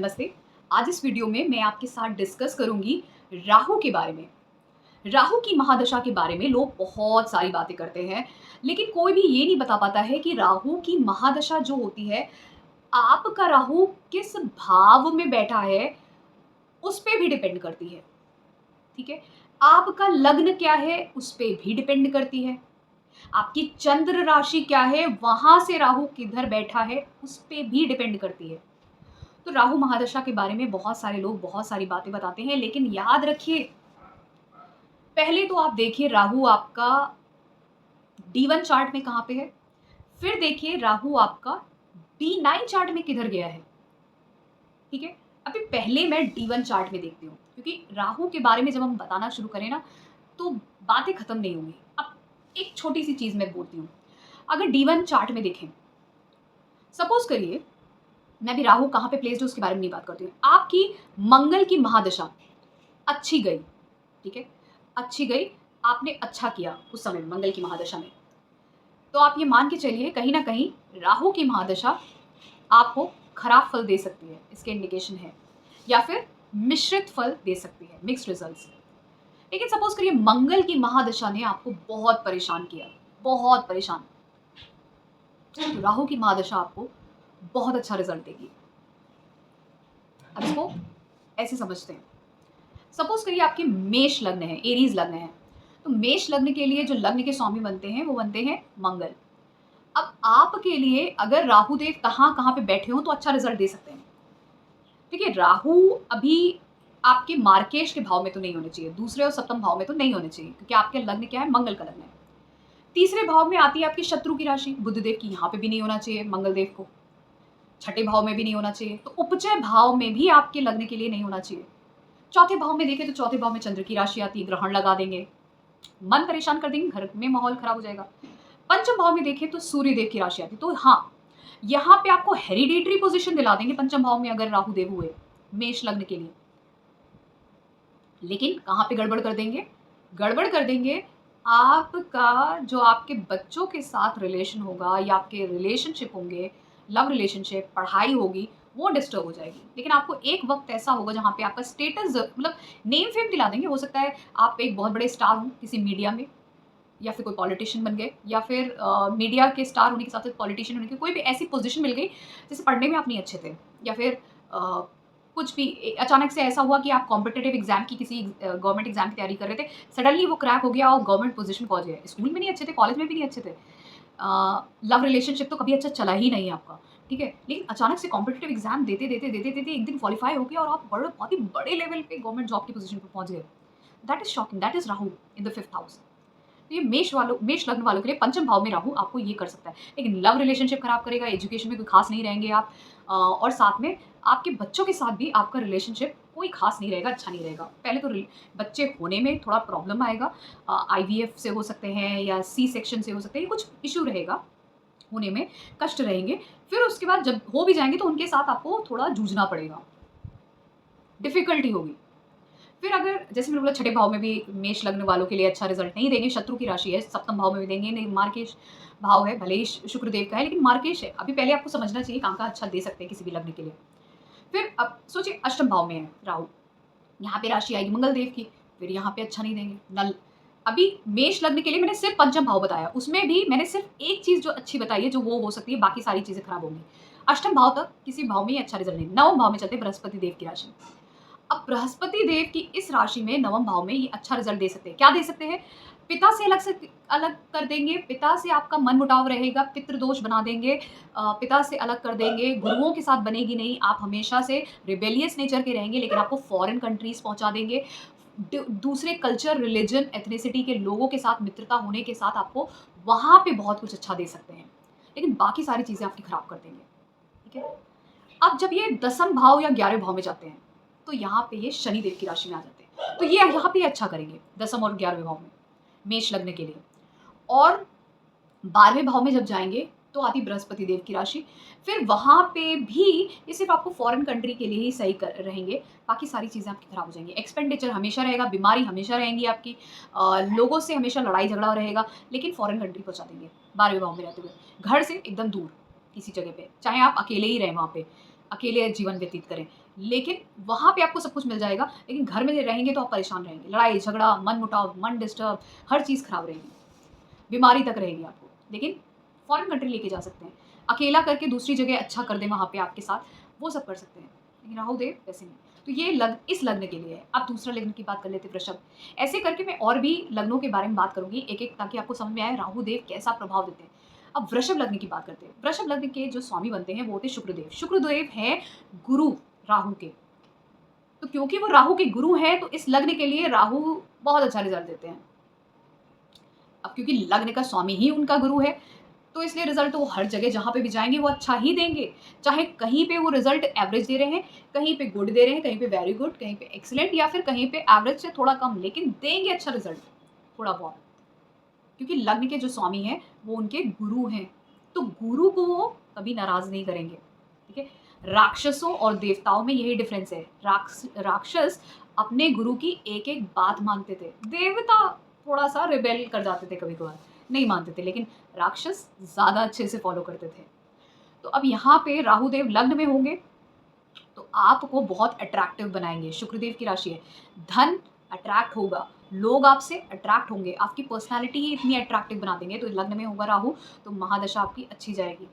नमस्ते। आज इस वीडियो में मैं आपके साथ डिस्कस करूंगी राहु के बारे में। राहु की महादशा के बारे में लोग बहुत सारी बातें करते हैं, लेकिन कोई भी ये नहीं बता पाता है कि राहु की महादशा जो होती है, आपका राहु किस भाव में बैठा है, उस पे भी डिपेंड करती है। ठीक है? आपका लग्न क्या है, उस पे भी डिपेंड करती है। आपकी चंद्र राशि क्या है, वहां से राहु किधर बैठा है, उस पे भी डिपेंड करती है। तो राहु महादशा के बारे में बहुत सारे लोग बहुत सारी बातें बताते हैं, लेकिन याद रखिए, पहले तो आप देखिए राहु आपका D1 चार्ट में कहाँ पे है, फिर देखिए राहु आपका D9 चार्ट में किधर गया है। ठीक है, अभी पहले मैं D1 चार्ट में देखती हूँ, क्योंकि राहु के बारे में जब हम बताना शुरू करें ना, तो बातें खत्म नहीं होंगी। अब एक छोटी सी चीज मैं बोलती हूँ, अगर D1 चार्ट में देखें, सपोज करिए, मैं अभी राहु कहाँ पे प्लेस्ड है उसके बारे में नहीं बात करती हूँ, आपकी मंगल की महादशा अच्छी गई। ठीक है, अच्छी गई, आपने अच्छा किया उस समय मंगल की महादशा में, तो आप ये मान के चलिए कहीं ना कहीं राहु की महादशा आपको खराब फल दे सकती है, इसके इंडिकेशन है, या फिर मिश्रित फल दे सकती है, मिक्स्ड रिजल्ट्स। लेकिन सपोज करिए मंगल की महादशा ने आपको बहुत परेशान किया, बहुत परेशान, तो राहु की महादशा आपको बहुत अच्छा रिजल्ट देगी। अब इसको ऐसे समझते हैं, सपोज करिए आपके मेष लग्न है, एरीज लग्न है, तो मेष लग्न के लिए जो लग्न के स्वामी बनते हैं वो बनते हैं मंगल। अब आपके लिए अगर राहु देव कहाँ कहाँ पे बैठे हो तो अच्छा रिजल्ट दे सकते हैं। ठीक है, राहु अभी आपके मार्केश के भाव में तो नहीं होने चाहिए, दूसरे और सप्तम भाव में तो नहीं होने चाहिए, क्योंकि आपके लग्न क्या है, मंगल का लग्न है। तीसरे भाव में आती है आपकी शत्रु की राशि, बुध देव की, यहाँ पे भी नहीं होना चाहिए मंगल देव को, छठे भाव में भी नहीं होना चाहिए, तो उपचय भाव में भी आपके लग्न के लिए नहीं होना चाहिए। चौथे भाव में देखें तो चौथे भाव में चंद्र की राशि आती है, ग्रहण लगा देंगे, मन परेशान कर देंगे, घर में माहौल खराब हो जाएगा। पंचम भाव में देखें तो सूर्य देव की राशि आती है, तो हाँ, यहाँ पे आपको हेरिडेटरी पोजीशन दिला देंगे पंचम भाव में अगर राहु देव हुए मेष लग्न के लिए। लेकिन कहाँ पे गड़बड़ कर देंगे, गड़बड़ कर देंगे आपका जो आपके बच्चों के साथ रिलेशन होगा, या आपके रिलेशनशिप होंगे, लव रिलेशनशिप, पढ़ाई होगी, वो डिस्टर्ब हो जाएगी। लेकिन आपको एक वक्त ऐसा होगा जहाँ पे आपका स्टेटस, मतलब नेम फेम दिला देंगे। हो सकता है आप एक बहुत बड़े स्टार हों किसी मीडिया में, या फिर कोई पॉलिटिशियन बन गए, या फिर मीडिया के स्टार होने के साथ साथ पॉलिटिशियन होने की कोई भी ऐसी पोजीशन मिल गई, जैसे पढ़ने में आप नहीं अच्छे थे, या फिर कुछ भी अचानक से ऐसा हुआ कि आप कॉम्पिटिटिव एग्जाम की, किसी गवर्नमेंट एग्जाम की तैयारी कर रहे थे, सडनली वो क्रैक हो गया और गवर्नमेंट पोजीशन पहुंच गए। स्कूल में नहीं अच्छे थे, कॉलेज में भी नहीं अच्छे थे, लव रिलेशनशिप तो कभी अच्छा चला ही नहीं आपका। ठीक है, लेकिन अचानक से कॉम्पिटिटिव एग्जाम देते देते देते देते एक दिन क्वालिफाई हो गया और आप बहुत ही बड़े लेवल पे गवर्नमेंट जॉब की पोजीशन पर पहुंच गए। That is shocking, that is Rahu in the 5th house. तो ये मेष लग्न वालों के लिए पंचम भाव में राहु आपको ये कर सकता है, लेकिन लव रिलेशनशिप खराब करेगा, एजुकेशन में कोई खास नहीं रहेंगे आप, और साथ में आपके बच्चों के साथ भी आपका रिलेशनशिप कोई खास नहीं रहेगा, अच्छा नहीं रहेगा। पहले तो बच्चे होने में थोड़ा प्रॉब्लम आएगा, IVF से हो सकते हैं या C सेक्शन से हो सकते हैं, कुछ इशू रहेगा, होने में कष्ट रहेंगे। फिर उसके बाद जब हो भी जाएंगे तो उनके साथ आपको थोड़ा जूझना पड़ेगा, डिफिकल्टी होगी। फिर अगर जैसे मैंने बोला छठे भाव में भी मेष लग्न वालों के लिए अच्छा रिजल्ट नहीं देंगे, शत्रु की राशि है, सप्तम भाव में भी देंगे नहीं, मार्केश भाव है, भले ही शुक्र देव का है लेकिन मार्केश है। अभी पहले आपको समझना चाहिए कहाँ का अच्छा दे सकते हैं किसी भी लग्न के लिए। फिर अब सोचिए अष्टम भाव में है राहु, यहाँ पे राशि आएगी मंगल देव की, फिर यहाँ पे अच्छा नहीं देंगे, नल। अभी मेष लग्न के लिए मैंने सिर्फ पंचम भाव बताया, उसमें भी मैंने सिर्फ एक चीज जो अच्छी बताई है, जो वो हो सकती है, बाकी सारी चीजें खराब होंगी। अष्टम भाव तक किसी भाव में ही अच्छा रिजल्ट नहीं। नवम भाव में चलते बृहस्पति देव की राशि। अब बृहस्पति देव की इस राशि में नवम भाव में ये अच्छा रिजल्ट दे सकते हैं। क्या दे सकते हैं, पिता से अलग कर देंगे, पिता से आपका मन मुटाव रहेगा, पितृदोष बना देंगे, पिता से अलग कर देंगे, गुरुओं के साथ बनेगी नहीं, आप हमेशा से रिबेलियस नेचर के रहेंगे, लेकिन आपको फॉरेन कंट्रीज पहुंचा देंगे, दूसरे कल्चर, रिलीजन, एथनिसिटी के लोगों के साथ मित्रता होने के साथ आपको वहां पे बहुत कुछ अच्छा दे सकते हैं, लेकिन बाकी सारी चीजें आपकी खराब कर देंगे। ठीक है, अब जब ये 10वें भाव या 11वें भाव में जाते हैं तो यहाँ पे ये शनि देव की राशि में आ जाते हैं, तो ये यहाँ पे अच्छा करेंगे 10वें और 11वें भाव में मेष लग्न के लिए। और 12वें भाव में जब जाएंगे तो आती बृहस्पति देव की राशि, फिर वहां पे भी ये सिर्फ आपको फॉरेन कंट्री के लिए ही सही रहेंगे, बाकी सारी चीजें आपकी खराब हो जाएंगी। एक्सपेंडिचर हमेशा रहेगा, बीमारी हमेशा रहेंगी आपकी, लोगों से हमेशा लड़ाई झगड़ा रहेगा, लेकिन फॉरेन कंट्री पहुंचा देंगे 12वें भाव में रहते हुए। घर से एकदम दूर किसी जगह पे, चाहे आप अकेले ही रहें वहां पे, अकेले जीवन व्यतीत करें। लेकिन वहाँ पे आपको सब कुछ मिल जाएगा, लेकिन घर में रहेंगे तो आप परेशान रहेंगे। लड़ाई, झगड़ा, मनमुटाव, मन डिस्टर्ब, हर चीज़ खराब रहेगी, बीमारी तक रहेगी आपको। लेकिन फॉरेन कंट्री लेके जा सकते हैं, अकेला करके दूसरी जगह अच्छा कर दें वहाँ पे आपके साथ, वो सब कर सकते हैं। लेकिन राहु देव वैसे नहीं। तो ये इस लग्न के लिए है। अब दूसरा लग्न की बात कर लेते हैं, वृषभ। ऐसे करके मैं और भी लग्नों के बारे में बात करूँगी एक-एक, ताकि आपको समझ में आए राहु देव कैसा प्रभाव देते हैं। अब वृषभ लग्न की बात करते हैं। वृषभ लग्न के जो स्वामी बनते हैं वो होते हैं शुक्रदेव। शुक्रदेव हैं गुरु राहु के। तो क्योंकि वो राहु के गुरु हैं, तो इस लग्न के लिए राहु बहुत अच्छा रिज़ल्ट देते हैं। अब क्योंकि लग्न का स्वामी ही उनका गुरु है, तो इसलिए रिज़ल्ट तो वो हर जगह जहाँ पे भी जाएँगे वो अच्छा ही देंगे। चाहे कहीं पे वो रिज़ल्ट एवरेज दे रहे हैं, कहीं पे गुड दे रहे हैं, कहीं पे वेरी गुड, कहीं पे एक्सीलेंट, या फिर कहीं पे एवरेज से थोड़ा कम, लेकिन देंगे अच्छा रिज़ल्ट, थोड़ा बहुत। क्योंकि लग्न के जो स्वामी हैं, वो उनके गुरु हैं। तो गुरु को वो कभी नाराज़ नहीं करेंगे, ठीक है? राक्षसों और देवताओं में यही डिफ़रेंस है। राक्षस अपने गुरु की एक-एक बात मानते थे। देवता थोड़ा-सा रिबेल कर जाते थे कभी-कभार, नहीं मानते थे, लेकिन राक्षस ज़्यादा अच्छे से फ़ॉलो करते थे। तो अब यहाँ पे राहु देव लग्न में होंगे, तो आपको बहुत अट्रैक्टिव बनाएँगे। शुक्रदेव की राशि है। धन अट्रैक्ट होगा, लोग आपसे अट्रैक्ट होंगे, आपकी पर्सनैलिटी ही इतनी अट्रैक्टिव बना देंगे। तो लग्न में होगा राहु, तो महादशा आपकी अच्छी जाएगी।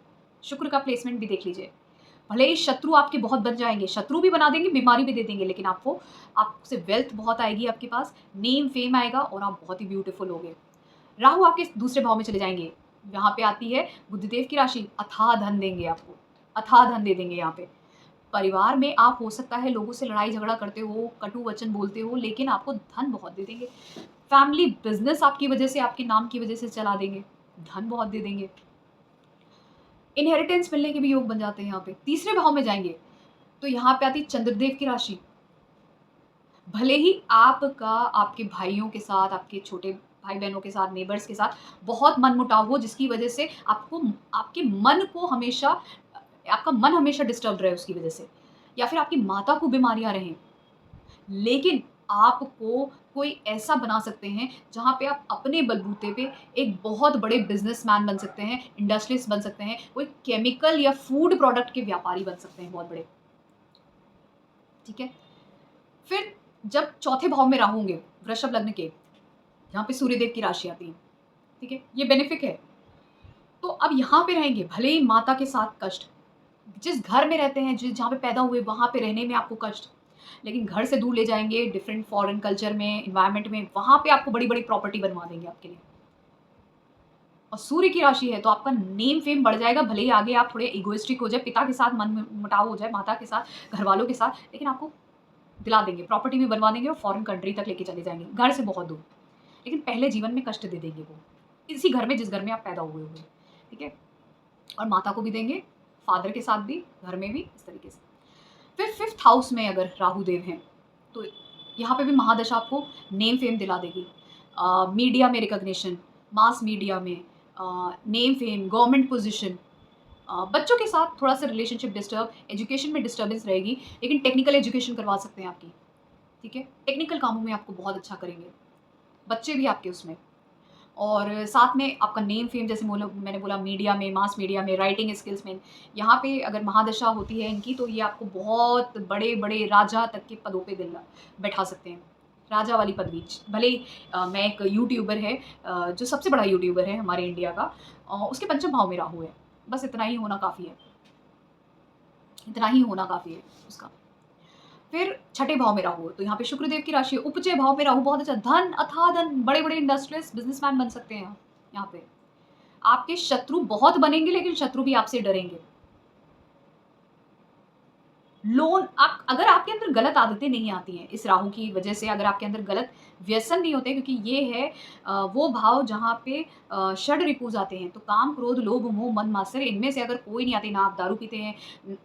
शुक्र का प्लेसमेंट भी देख लीजिए। भले ही शत्रु आपके बहुत बन जाएँगे, शत्रु भी बना देंगे, बीमारी भी दे देंगे, लेकिन आपको आपसे वेल्थ बहुत आएगी आपके पास, नेम फेम आएगा और आप बहुत ही ब्यूटीफुल होगे। राहु आपके दूसरे भाव में चले जाएँगे। यहाँ पे आती है बुधदेव की राशि, अथाह धन देंगे आपको, अथाह धन दे देंगे यहाँ पे। परिवार में आप हो सकता है लोगों से लड़ाई झगड़ा करते हो, कटु वचन बोलते हो, लेकिन आपको धन बहुत दे देंगे। फैमिली बिज़नेस आपकी वजह से, आपके नाम की वजह से चला देंगे, धन बहुत दे देंगे। इनहेरिटेंस मिलने के भी योग बन जाते हैं यहाँ पे। तीसरे भाव में जाएँगे, तो यहाँ पे आती है चंद्रदेव की राशि। भले ही आपका आपके भाइयों के साथ, आपके छोटे भाई-बहनों के साथ, नेबर्स के साथ बहुत मनमुटाव हो, जिसकी वजह से आपको आपके मन को हमेशा आपका मन हमेशा डिस्टर्ब्ड रहे उसकी वजह से, या फिर आपकी माता को बीमारियाँ रहें। लेकिन आपको कोई ऐसा बना सकते हैं, जहाँ पे आप अपने बलबूते पे एक बहुत बड़े बिज़नेसमैन बन सकते हैं, इंडस्ट्रियलिस्ट बन सकते हैं, कोई केमिकल या फूड प्रोडक्ट के व्यापारी बन सकते हैं बहुत बड़े, ठीक है? फिर जब चौथे भाव में राहु होंगे, वृषभ लग्न के, जहाँ पे सूर्यदेव की राशि आती है, ठीक है? ये बेनिफिक है। तो अब यहाँ पे रहेंगे, भले ही माता के साथ कष्ट, जिस घर में रहते हैं, जहाँ पे पैदा हुए, वहाँ पे रहने में आपको कष्ट, लेकिन घर से दूर ले जाएँगे, डिफरेंट फॉरेन कल्चर में, एनवायरनमेंट में, वहाँ पे आपको बड़ी-बड़ी प्रॉपर्टी बनवा देंगे आपके लिए। और सूर्य की राशि है, तो आपका नेम फेम बढ़ जाएगा, भले ही आगे आप थोड़े इगोइस्टिक हो जाए, पिता के साथ मनमुटाव हो जाए, माता के साथ, घरवालों के साथ, लेकिन आपको दिला देंगे, प्रॉपर्टी भी बनवा देंगे और फॉरेन कंट्री तक लेके चले जाएँगे, घर से बहुत दूर। लेकिन पहले जीवन में कष्ट दे देंगे वो, इसी घर में जिस घर में आप पैदा हुए हुए, ठीक है? और माता को भी देंगे, फादर के साथ भी, घर में भी, इस तरीके से। फिर 5th हाउस में अगर राहु देव हैं, तो यहाँ पे भी महादशा आपको नेम फेम दिला देगी। मीडिया में रिकॉग्निशन, मास मीडिया में नेम फेम, गवर्नमेंट पोजीशन। बच्चों के साथ थोड़ा-सा रिलेशनशिप डिस्टर्ब, एजुकेशन में डिस्टर्बेंस रहेगी, लेकिन टेक्निकल एजुकेशन करवा सकते हैं आपकी, ठीक है? टेक्निकल कामों में आपको बहुत अच्छा करेंगे, बच्चे भी आपके उसमें। और साथ में आपका नेम फेम, जैसे मैंने बोला मीडिया में, मास मीडिया में, राइटिंग स्किल्स में, यहाँ पे अगर महादशा होती है इनकी, तो ये आपको बहुत बड़े-बड़े राजा तक के पदों पे बैठा सकते हैं। राजा वाली पदवी, भले ही मैं एक यूट्यूबर है, जो सबसे बड़ा यूट्यूबर है हमारे इंडिया का, उसके पंचम भाव में राहु है। बस इतना ही होना काफ़ी है, इतना ही होना काफ़ी है उसका। फिर छठे भाव में राहु है, तो यहाँ पे शुक्रदेव की राशि है, उपजे भाव में राहु, बहुत अच्छा, धन, अथाह धन, बड़े-बड़े इंडस्ट्रियलिस्ट, बिज़नेसमैन बन सकते हैं यहाँ पे। आपके शत्रु बहुत बनेंगे, लेकिन शत्रु भी आपसे डरेंगे। लोन, आप अगर आपके अंदर गलत आदतें नहीं आती हैं, इस राहु की वजह से अगर आपके अंदर गलत व्यसन नहीं होते, क्योंकि ये है वो भाव जहाँ पे षड रिपुज आते हैं, तो काम, क्रोध, लोभ, मोह, मद, मात्सर्य, इनमें से अगर कोई नहीं आते, ना आप दारू पीते हैं,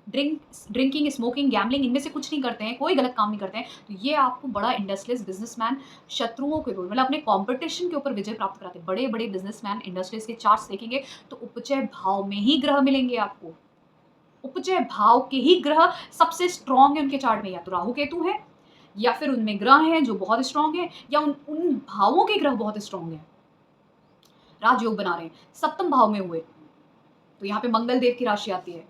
ड्रिंकिंग, स्मोकिंग, गैम्बलिंग, इनमें से कुछ नहीं करते हैं, कोई गलत काम नहीं करते हैं, तो ये आपको बड़ा इंडस्ट्रियलिस्ट बिजनेसमैन, शत्रुओं के ऊपर, मतलब अपने कॉम्पिटिशन के ऊपर विजय प्राप्त कराते हैं। बड़े बड़े बिजनेसमैन, इंडस्ट्रीज के चार्ट्स देखेंगे तो उपचय भाव में ही ग्रह मिलेंगे आपको। उपचय भाव के ही ग्रह सबसे स्ट्रॉन्ग है उनके चार्ट में, या तो राहु केतु है, या फिर उनमें ग्रह हैं जो बहुत स्ट्रॉन्ग है, या उन उन भावों के ग्रह बहुत स्ट्रॉन्ग है, राजयोग बना रहे हैं। सप्तम भाव में हुए, तो यहाँ पे मंगल देव की राशि आती है,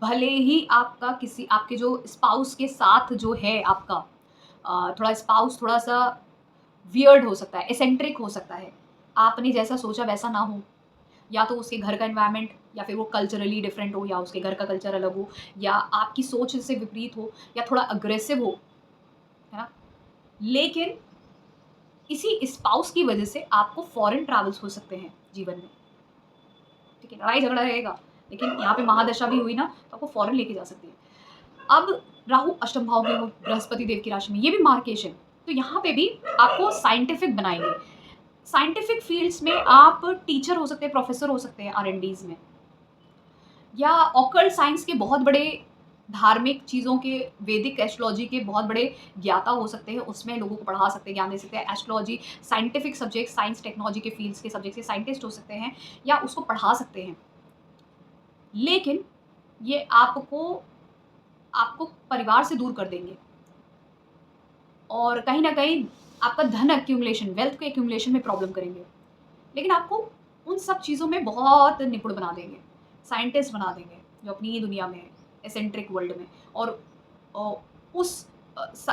भले ही आपका किसी आपके जो स्पाउस के साथ जो है आपका थोड़ा स्पाउस थोड़ा-सा वियर्ड हो सकता है, एसेंट्रिक हो सकता है। आपने जैसा सोचा वैसा ना हो, या तो उसके घर का एनवायरनमेंट या फिर वो कल्चरली डिफरेंट हो या उसके घर का कल्चर अलग हो या आपकी सोच से विपरीत हो या थोड़ा अग्रेसिव हो, है ना? लेकिन इसी स्पाउस की वजह से आपको फॉरेन ट्रैवल्स हो सकते हैं जीवन में, ठीक है? लड़ाई झगड़ा रहेगा, लेकिन यहाँ पे महादशा भी हुई ना, तो आपको फॉरेन लेके जा सकती है। अब राहु अष्टम भाव में हो, बृहस्पति देव की राशि में, ये भी मार्केश है। तो यहाँ पे भी आपको साइंटिफिक बनाएँगे। साइंटिफिक फील्ड्स में आप टीचर हो सकते हैं, प्रोफेसर हो सकते हैं आर&डीज़ में, या ऑकल्ट साइंस के बहुत बड़े धार्मिक चीज़ों के, वैदिक एस्ट्रोलॉजी के बहुत बड़े ज्ञाता हो सकते हैं, उसमें लोगों को पढ़ा सकते हैं, ज्ञान दे सकते हैं। Astrology, scientific subject, science technology के फील्ड्स के सब्जेक्ट से साइंटिस्ट हो सकते हैं या उसको पढ़ा सकते हैं। लेकिन ये आपको आपको परिवार से दूर कर देंगे और कहीं न कहीं आपका धन एक्यूमुलेशन, वेल्थ के एक्यूमुलेशन में प्रॉब्लम करेंगे। लेकिन आपको उन सब चीज़ों में बहुत निपुण बना देंगे, साइंटिस्ट बना देंगे, जो अपनी ही दुनिया में है, एसेंट्रिक वर्ल्ड में। और अ, उस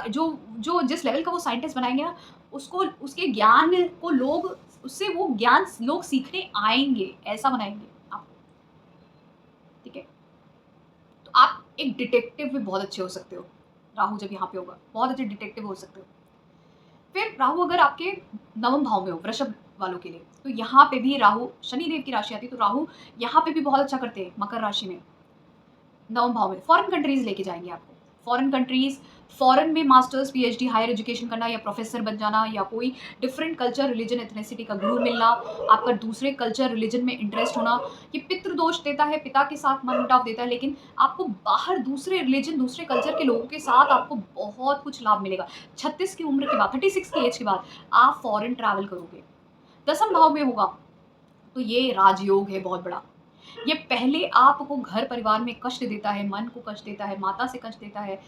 जो जो जिस लेवल का वो साइंटिस्ट बनाएँगे ना, उसको उसके ज्ञान को लोग उससे वो ज्ञान लोग सीखने आएँगे, ऐसा बनाएँगे आप, ठीक है? तो आप एक डिटेक्टिव भी बहुत अच्छे हो सकते हो, राहु जब यहाँ पे होगा, बहुत अच्छे डिटेक्टिव हो सकते हो। फिर राहु अगर आपके नवम भाव में हो, वृषभ वालों के लिए, तो यहाँ पे भी राहु, शनि देव की राशि आती है, तो राहु यहाँ पे भी बहुत अच्छा करते हैं मकर राशि में, नवम भाव में। फॉरेन कंट्रीज़ लेके जाएँगे आपको। फॉरेन कंट्रीज़, फॉरेन में मास्टर्स, पीएचडी, हायर एजुकेशन करना या प्रोफ़ेसर बन जाना या कोई डिफरेंट कल्चर, रिलिजन, एथनिसिटी का गुरु मिलना, आपका दूसरे कल्चर, रिलिजन में इंटरेस्ट होना, ये पितृ दोष देता है, पिता के साथ मनमुटाव देता है, लेकिन आपको बाहर दूसरे रिलिजन, दूसरे कल्चर के लोगों के साथ आपको बहुत कुछ लाभ मिलेगा। 36 की उम्र के बाद, 36 की एज के बाद आप फॉरेन ट्रैवल करोगे। दसम भाव में होगा, तो ये राजयोग है बहुत बड़ा। ये पहले आपको घर परिवार में कष्ट देता है, मन को कष्ट देता है, माता से कष्ट देता है।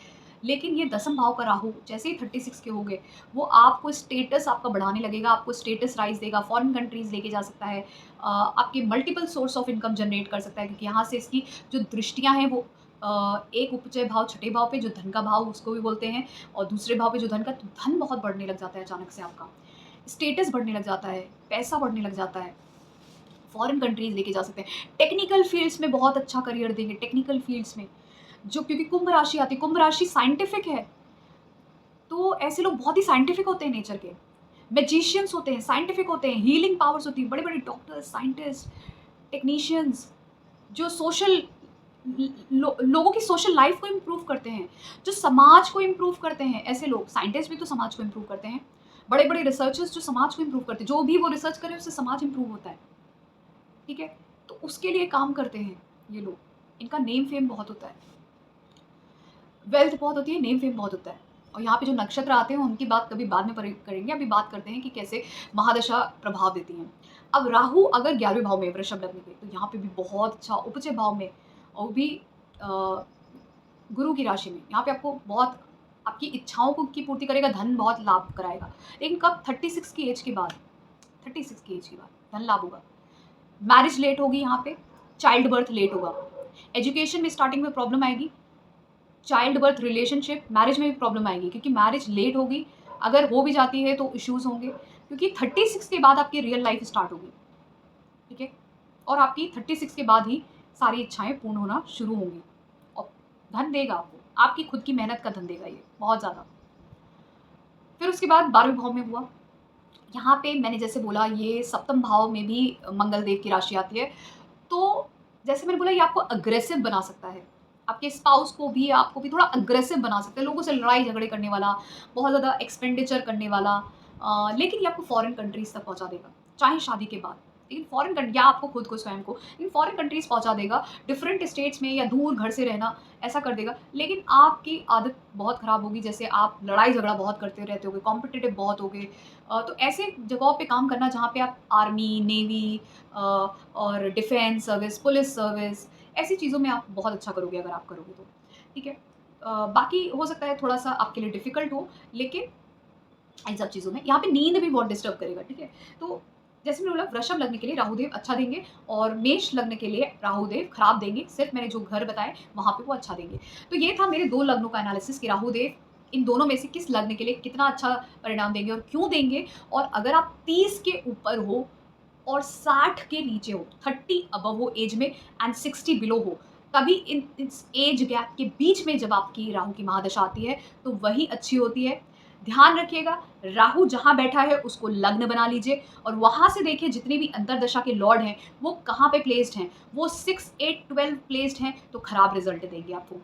लेकिन ये दसम भाव का राहु जैसे ही 36 के होंगे, वो आपको स्टेटस आपका बढ़ाने लगेगा, आपको स्टेटस राइज़ देगा, फॉरेन कंट्रीज़ लेके जा सकता है। आपके multiple source of income generate कर सकता है, क्योंकि यहाँ से इसकी जो दृष्टियाँ हैं वो एक उपचय भाव, छठे भाव पे जो धन का भाव उसको भी बोलते हैं, और दूसरे भाव पे जो धन का, तो धन बहुत बढ़ने लग जाता है अचानक से आपका। स्टेटस बढ़ने लग जाता है, पैसा बढ़ने लग जाता है। फॉरेन कंट्रीज़ लेके जा सकते हैं। टेक्निकल फ़ील्ड्स में बहुत अच्छा करियर देंगे, टेक्निकल फ़ील्ड्स में, जो क्योंकि कुंभ राशि आती है, कुंभ राशि साइंटिफिक है, तो ऐसे लोग बहुत ही साइंटिफिक होते हैं नेचर के। मैजिशियंस होते हैं, साइंटिफिक होते हैं, हीलिंग पावर्स होती हैं, बड़े-बड़े डॉक्टर्स, साइंटिस्ट, टेक्नीशियंस, जो सोशल लोगों की सोशल लाइफ़ को इम्प्रूव करते हैं, जो समाज को इम्प्रूव करते हैं, ऐसे लोग। साइंटिस्ट भी तो समाज को इम्प्रूव करते हैं। बड़े-बड़े रिसर्चर्स जो समाज को इम्प्रूव करते हैं, जो भी वो रिसर्च करें उससे समाज इम्प्रूव होता है। ठीक है? तो उसके लिए काम करते हैं ये लोग। इनका नेम फेम बहुत होता है। वेल्थ बहुत होती है, नेम फेम बहुत होता है। और यहाँ पे जो नक्षत्र आते हैं उनकी बात कभी बाद में करेंगे। अभी बात करते हैं कि कैसे महादशा प्रभाव देती हैं। अब राहु अगर 11वें भाव में वृषभ लग्न के, तो यहाँ पे भी बहुत अच्छा उपचय भाव में, और वो भी अ, गुरु की राशि में। यहाँ पे आपको बहुत आपकी इच्छाओं को की पूर्ति करेगा, धन बहुत लाभ कराएगा। लेकिन कब? 36 की एज के बाद, 36 की एज के बाद धन लाभ होगा। मैरिज लेट होगी यहाँ पे, चाइल्ड बर्थ लेट होगा। एजुकेशन में स्टार्टिंग में प्रॉब्लम आएगी, चाइल्ड बर्थ, रिलेशनशिप, मैरिज में भी प्रॉब्लम आएगी, क्योंकि मैरिज लेट होगी। अगर हो भी जाती है तो इश्यूज़ होंगे, क्योंकि 36 के बाद आपकी रियल लाइफ स्टार्ट होगी, ठीक है? और आपकी 36 के बाद ही सारी इच्छाएँ पूर्ण होना शुरू होंगी, और धन देगा आपको, आपकी खुद की मेहनत का धन देगा ये, बहुत ज़्यादा। फिर उसके बाद 12वें भाव में हुआ, यहाँ पे मैंने जैसे बोला ये सप्तम भाव में भी मंगल देव की राशि आती है। तो जैसे मैंने बोला ये आपको अग्रेसिव बना सकता है। आपके स्पाउस को भी, आपको भी थोड़ा अग्रेसिव बना सकता है, लोगों से लड़ाई झगड़े करने वाला, बहुत ज़्यादा एक्सपेंडिचर करने वाला, लेकिन ये आपको फॉरेन कंट्रीज़ तक पहुँचा देगा, चाहे शादी के बाद। लेकिन फॉरेन कंट्री, या आपको खुद को स्वयं को, लेकिन फॉरेन कंट्रीज़ पहुँचा देगा, डिफरेंट स्टेट्स में या दूर घर से रहना, ऐसा कर देगा। लेकिन आपकी आदत बहुत ख़राब होगी, जैसे आप लड़ाई झगड़ा बहुत करते रहते होगे, कॉम्पिटिटिव बहुत होगे। तो ऐसे जगहों पे काम करना जहाँ पे आप आर्मी, नेवी और डिफेंस सर्विस, पुलिस सर्विस, ऐसी चीज़ों में आप बहुत अच्छा करोगे अगर आप करोगे तो, ठीक है? बाकी हो सकता है थोड़ा-सा आपके लिए डिफ़िकल्ट हो, लेकिन इन सब चीज़ों में यहाँ पे नींद भी बहुत डिस्टर्ब करेगा, ठीक है? तो जैसे मैंने बोला वृषभ लग्न के लिए राहुदेव अच्छा देंगे और मेष लग्न के लिए राहुदेव खराब देंगे, सिर्फ मैंने जो घर बताए वहाँ पे वो अच्छा देंगे। तो ये था मेरे 2 लग्नों का एनालिसिस कि राहुदेव इन दोनों में से किस लग्न के लिए कितना अच्छा परिणाम देंगे और क्यों देंगे। और अगर आप 30 के ऊपर हो और 60 के नीचे हो, 30 अबव हो एज में एंड 60 बिलो हो, तभी इन इस एज गैप के बीच में जब आपकी राहु की महादशा आती है तो वही अच्छी होती है। ध्यान रखिएगा, राहु जहाँ बैठा है उसको लग्न बना लीजिए और वहाँ से देखिए जितनी भी अंतरदशा के लॉर्ड हैं वो कहाँ पे प्लेस्ड हैं। वो 6, 8, 12 प्लेस्ड हैं तो खराब रिजल्ट देंगे आपको।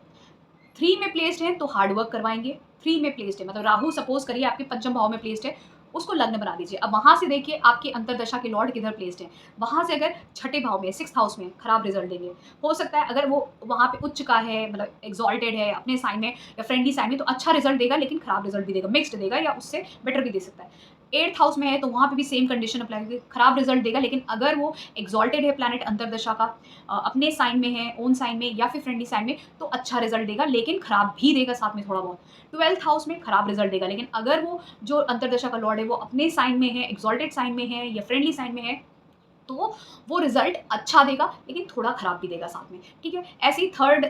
3 में प्लेस्ड हैं तो हार्ड वर्क करवाएंगे। 3 में प्लेस्ड है मतलब राहु सपोज करिए आपके पंचम भाव में प्लेस्ड है, उसको लग्न बना दीजिए। अब वहाँ से देखिए आपकी अंतरदशा के लॉर्ड किधर प्लेस्ड है, वहाँ से अगर छठे भाव में, 6th हाउस में, खराब रिजल्ट देंगे। हो सकता है अगर वो वहाँ पे उच्च का है, मतलब एक्सॉल्टेड है अपने साइन में या फ्रेंडली साइन में, तो अच्छा रिजल्ट देगा, लेकिन खराब रिजल्ट भी देगा, मिक्स्ड देगा या उससे बेटर भी दे सकता है। 8th हाउस में है तो वहाँ पे भी सेम कंडीशन अप्लाई होगी, खराब रिजल्ट देगा, लेकिन अगर वो एक्सॉल्टेड है प्लैनेट अंतरदशा का, अपने साइन में है, ओन साइन में या फिर फ्रेंडली साइन में, तो अच्छा रिजल्ट देगा, लेकिन खराब भी देगा साथ में थोड़ा बहुत। 12th हाउस में खराब रिजल्ट देगा, लेकिन अगर वो जो अंतरदशा का लॉर्ड है वो अपने साइन में है, एक्सॉल्टेड साइन में है या फ्रेंडली साइन में है, तो वो रिजल्ट अच्छा देगा, लेकिन थोड़ा खराब भी देगा साथ में। ठीक है, ऐसे ही थर्ड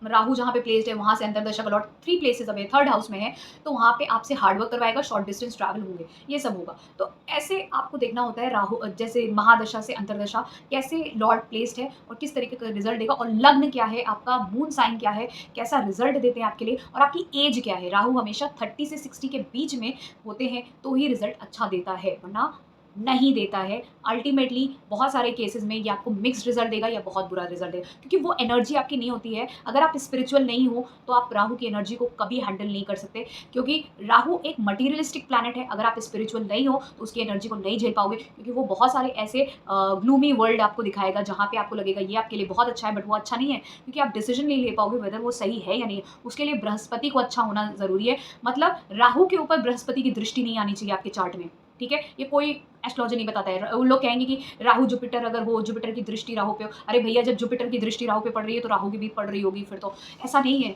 राहु जहाँ पे प्लेस्ड है वहाँ से अंतरदशा का लॉर्ड 3 प्लेसेस अब है, थर्ड हाउस में है, तो वहाँ पे आपसे हार्डवर्क करवाएगा, शॉर्ट डिस्टेंस ट्रैवल होंगे, ये सब होगा। तो ऐसे आपको देखना होता है राहु जैसे महादशा से अंतरदशा कैसे लॉर्ड प्लेस्ड है और किस तरीके का रिजल्ट देगा, और लग्न क्या है आपका, मून साइन क्या है, कैसा रिजल्ट देते हैं आपके लिए, और आपकी एज क्या है। राहु हमेशा 30 से 60 के बीच में होते हैं तो ही रिजल्ट अच्छा देता है, वरना नहीं देता है। अल्टीमेटली बहुत सारे केसेस में ये आपको मिक्स्ड रिजल्ट देगा या बहुत बुरा रिजल्ट देगा, क्योंकि वो एनर्जी आपकी नहीं होती है। अगर आप स्पिरिचुअल नहीं हो तो आप राहु की एनर्जी को कभी हैंडल नहीं कर सकते, क्योंकि राहु एक मटीरियलिस्टिक प्लैनेट है। अगर आप स्पिरिचुअल नहीं हो तो उसकी एनर्जी को नहीं झेल पाओगे, क्योंकि वो बहुत सारे ऐसे ग्लूमी वर्ल्ड आपको दिखाएगा जहाँ पे आपको लगेगा ये आपके लिए बहुत अच्छा है, बट वो अच्छा नहीं है, क्योंकि आप डिसीजन नहीं ले पाओगे वेदर वो सही है या नहीं। उसके लिए बृहस्पति को अच्छा होना जरूरी है, मतलब राहु के ऊपर बृहस्पति की दृष्टि नहीं आनी चाहिए आपके चार्ट में। ठीक है, ये कोई एस्ट्रोलॉजी नहीं बताता है। वो लोग कहेंगे कि राहु जुपिटर अगर हो, जुपिटर की दृष्टि राहु पे हो, अरे भैया जब जुपिटर की दृष्टि राहु पे पड़ रही है तो राहु की भी पड़ रही होगी, फिर तो ऐसा नहीं है।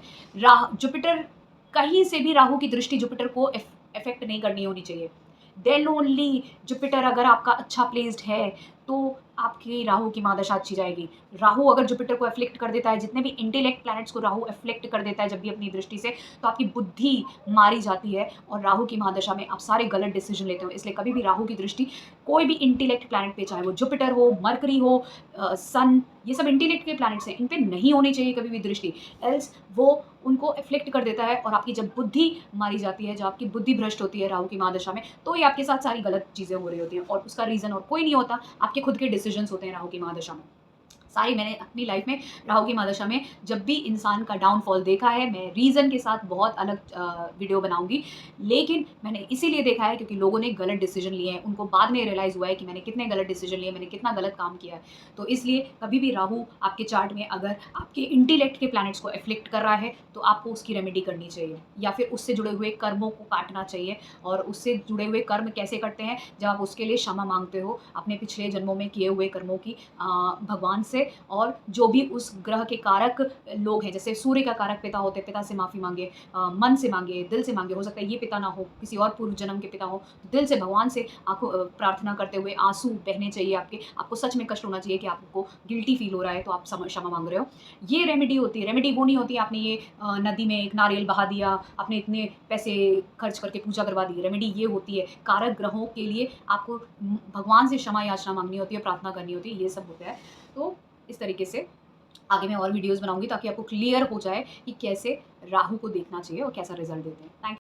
जुपिटर कहीं से भी राहु की दृष्टि जुपिटर को इफेक्ट नहीं करनी होनी चाहिए। देन ओनली जुपिटर अगर आपका अच्छा प्लेस्ड है तो आपकी राहु की महादशा अच्छी जाएगी। राहु अगर जुपिटर को एफ्लिक्ट कर देता है, जितने भी इंटेलेक्ट प्लैनेट्स को राहु एफ्लिक्ट कर देता है जब भी अपनी दृष्टि से, तो आपकी बुद्धि मारी जाती है और राहु की महादशा में आप सारे गलत डिसीजन लेते हो। इसलिए कभी भी राहु की दृष्टि कोई भी इंटेलेक्ट प्लैनेट पे, चाहे वो जुपिटर हो, मरकरी हो, सन, ये सब इंटेलेक्ट के प्लैनेट्स हैं, इन पे नहीं होनी चाहिए कभी भी दृष्टि, एल्स वो उनको एफ्लिक्ट कर देता है। और आपकी जब बुद्धि मारी जाती है, जब आपकी बुद्धि भ्रष्ट होती है राहु की महादशा में, तो ये आपके साथ सारी गलत चीज़ें हो रही होती हैं और उसका रीज़न और कोई नहीं होता, आपके खुद के डिसीजंस होते हैं राहु की महादशा में। सारी मैंने अपनी लाइफ में राहु की महादशा में जब भी इंसान का डाउनफॉल देखा है, मैं रीज़न के साथ बहुत अलग वीडियो बनाऊंगी, लेकिन मैंने इसीलिए देखा है क्योंकि लोगों ने गलत डिसीजन लिए हैं। उनको बाद में रियलाइज़ हुआ है कि मैंने कितने गलत डिसीजन लिए, मैंने कितना गलत काम किया है। तो इसलिए कभी भी राहु आपके चार्ट में अगर आपके इंटेलेक्ट के प्लैनेट्स को एफ्लिक्ट कर रहा है तो आपको उसकी रेमेडी करनी चाहिए, या फिर उससे जुड़े हुए कर्मों को काटना चाहिए। और उससे जुड़े हुए कर्म कैसे करते हैं, जब आप उसके लिए क्षमा मांगते हो अपने पिछले जन्मों में किए हुए कर्मों की भगवान से, और जो भी उस ग्रह के कारक लोग हैं, जैसे सूर्य का कारक पिता होते, पिता से माफ़ी मांगे, मन से मांगे, दिल से मांगे। हो सकता है ये पिता ना हो, किसी और पूर्व जन्म के पिता हो, तो दिल से भगवान से आपको प्रार्थना करते हुए आंसू बहने चाहिए आपके। आपको सच में कष्ट होना चाहिए कि आपको गिल्टी फील हो रहा है तो आप क्षमा मांग रहे हो। ये रेमेडी होती है। रेमेडी वो नहीं होती आपने ये नदी में एक नारियल बहा दिया, आपने इतने पैसे खर्च करके पूजा करवा दी। रेमेडी ये होती है कारक ग्रहों के लिए आपको भगवान से क्षमा याचना मांगनी होती है, प्रार्थना करनी होती है, ये सब होता है। तो इस तरीके से आगे मैं और वीडियोस बनाऊंगी ताकि आपको क्लियर हो जाए कि कैसे राहु को देखना चाहिए और कैसा रिजल्ट देते हैं। थैंक